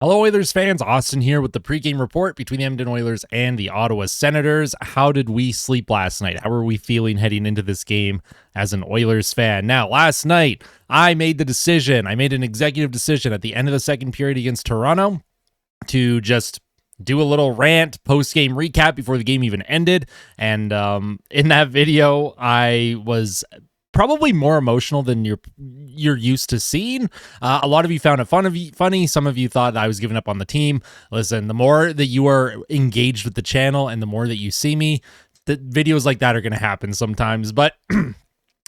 Hello, Oilers fans. Austin here with the pregame report between the Edmonton Oilers and the Ottawa Senators. How did we sleep last night? How are we feeling heading into this game as an Oilers fan? Now, last night, I made an executive decision at the end of the second period against Toronto to just do a little rant, post-game recap before the game even ended. And in that video, I was probably more emotional than you're used to seeing. A lot of you found it funny. Some of you thought that I was giving up on the team. Listen, the more that you are engaged with the channel and the more that you see me, the videos like that are going to happen sometimes. But it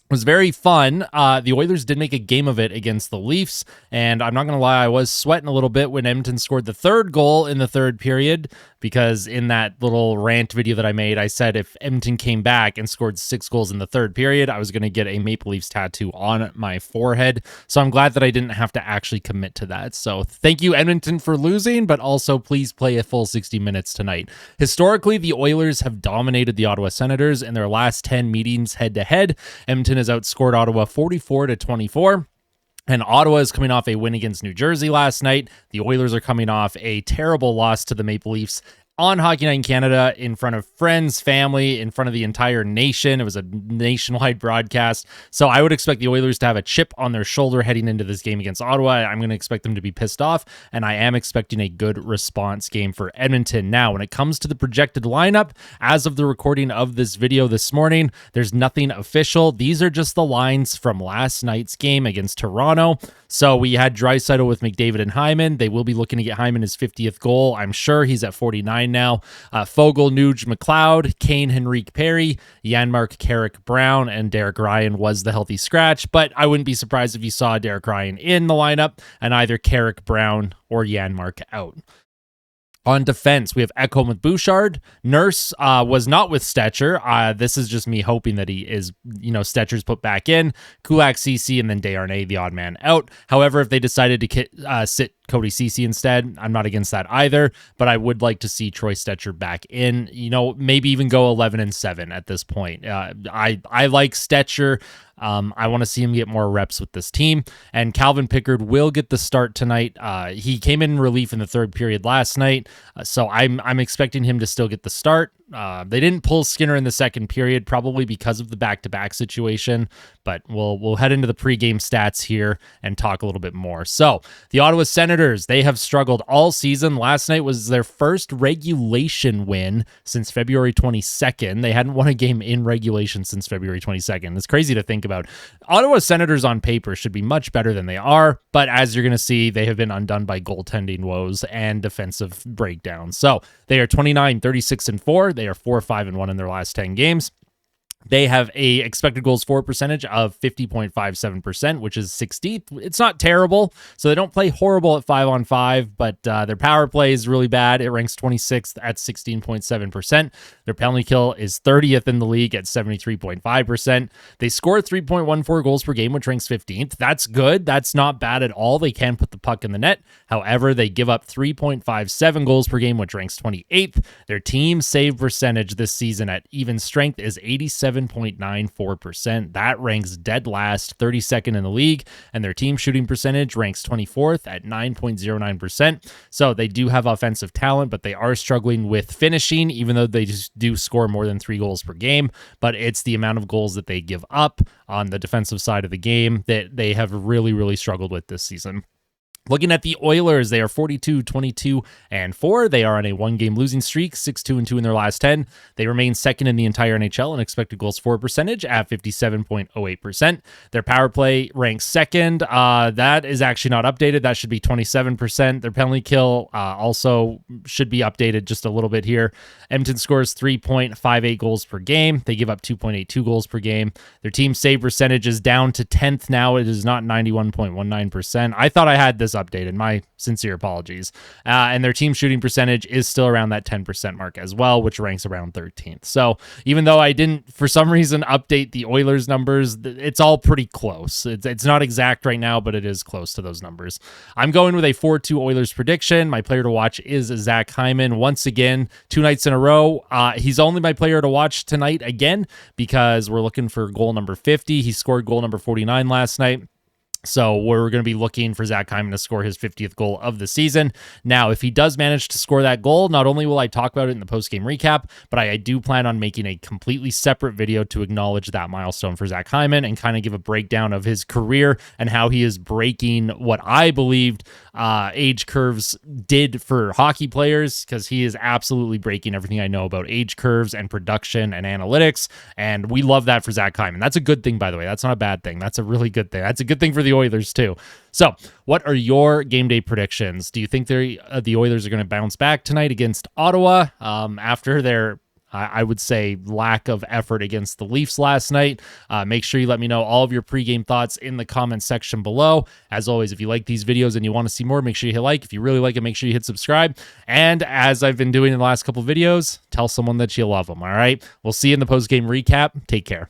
was very fun. The Oilers did make a game of it against the Leafs, and I'm not going to lie, I was sweating a little bit when Edmonton scored the third goal in the third period, because in that little rant video that I made, I said if Edmonton came back and scored 6 goals in the third period, I was going to get a Maple Leafs tattoo on my forehead. So I'm glad that I didn't have to actually commit to that. So thank you, Edmonton, for losing, but also please play a full 60 minutes tonight. Historically, the Oilers have dominated the Ottawa Senators in their last 10 meetings head-to-head. Edmonton has outscored Ottawa 44-24. And Ottawa is coming off a win against New Jersey last night. The Oilers are coming off a terrible loss to the Maple Leafs on Hockey Night in Canada, in front of friends, family, in front of the entire nation. It was a nationwide broadcast. So I would expect the Oilers to have a chip on their shoulder heading into this game against Ottawa. I'm going to expect them to be pissed off, and I am expecting a good response game for Edmonton. Now, when it comes to the projected lineup, as of the recording of this video this morning, there's nothing official. These are just the lines from last night's game against Toronto. So we had Draisaitl with McDavid and Hyman. They will be looking to get Hyman his 50th goal. I'm sure he's at 49 now. Fogle, Nuge, McLeod, Kane, Henrique Perry, Janmark, Carrick, Brown, and Derek Ryan was the healthy scratch, but I wouldn't be surprised if you saw Derek Ryan in the lineup and either Carrick, Brown, or Janmark out. On defense, we have Ekholm with Bouchard. Nurse was not with Stetcher. This is just me hoping that he is, Stetcher's put back in. Kulak, CC, and then Desharnais, the odd man, out. However, if they decided to sit Cody Ceci instead, I'm not against that either, but I would like to see Troy Stetcher back in, maybe even go 11-7 at this point. I like Stetcher. I want to see him get more reps with this team, and Calvin Pickard will get the start tonight. He came in relief in the third period last night, so I'm expecting him to still get the start. They didn't pull Skinner in the second period, probably because of the back-to-back situation, but we'll head into the pregame stats here and talk a little bit more. So the Ottawa Senators, they have struggled all season. Last night was their first regulation win since February 22nd. They hadn't won a game in regulation since February 22nd. It's crazy to think about. Ottawa Senators on paper should be much better than they are, but as you're going to see, they have been undone by goaltending woes and defensive breakdowns. So they are 29-36-4. They are 4-5-1 in their last 10 games. They have a expected goals for percentage of 50.57%, which is 60th. It's not terrible, so they don't play horrible at 5-on-5, but their power play is really bad. It ranks 26th at 16.7%. Their penalty kill is 30th in the league at 73.5%. They score 3.14 goals per game, which ranks 15th. That's good. That's not bad at all. They can put the puck in the net. However, they give up 3.57 goals per game, which ranks 28th. Their team save percentage this season at even strength is 87.94%. That ranks dead last, 32nd in the league, and their team shooting percentage ranks 24th at 9.09%. So they do have offensive talent, but they are struggling with finishing, even though they just do score more than 3 goals per game. But it's the amount of goals that they give up on the defensive side of the game that they have really, really struggled with this season. Looking at the Oilers, they are 42-22-4. They are on a 1-game losing streak, 6-2-2 in their last 10. They remain second in the entire NHL in expected goals for percentage at 57.08%. Their power play ranks second. That is actually not updated. That should be 27%. Their penalty kill also should be updated just a little bit here. Edmonton scores 3.58 goals per game. They give up 2.82 goals per game. Their team save percentage is down to 10th now. It is not 91.19%. I thought I had this updated. My sincere apologies. And their team shooting percentage is still around that 10% mark as well, which ranks around 13th. So even though I didn't, for some reason, update the Oilers numbers, it's all pretty close. It's not exact right now, but it is close to those numbers. I'm going with a 4-2 Oilers prediction. My player to watch is Zach Hyman. Once again, 2 nights in a row. He's only my player to watch tonight again because we're looking for goal number 50. He scored goal number 49 last night. So we're going to be looking for Zach Hyman to score his 50th goal of the season. Now, if he does manage to score that goal, not only will I talk about it in the post-game recap, but I do plan on making a completely separate video to acknowledge that milestone for Zach Hyman and kind of give a breakdown of his career and how he is breaking what I believed age curves did for hockey players, because he is absolutely breaking everything I know about age curves and production and analytics, and we love that for Zach Hyman. That's a good thing, by the way. That's not a bad thing. That's a really good thing. That's a good thing for the Oilers too. So what are your game day predictions? Do you think the Oilers are going to bounce back tonight against Ottawa after their I would say lack of effort against the Leafs last night? Make sure you let me know all of your pregame thoughts in the comments section below. As always, if you like these videos and you want to see more, make sure you hit like. If you really like it, make sure you hit subscribe. And as I've been doing in the last couple videos, tell someone that you love them. All right. We'll see you in the post-game recap. Take care.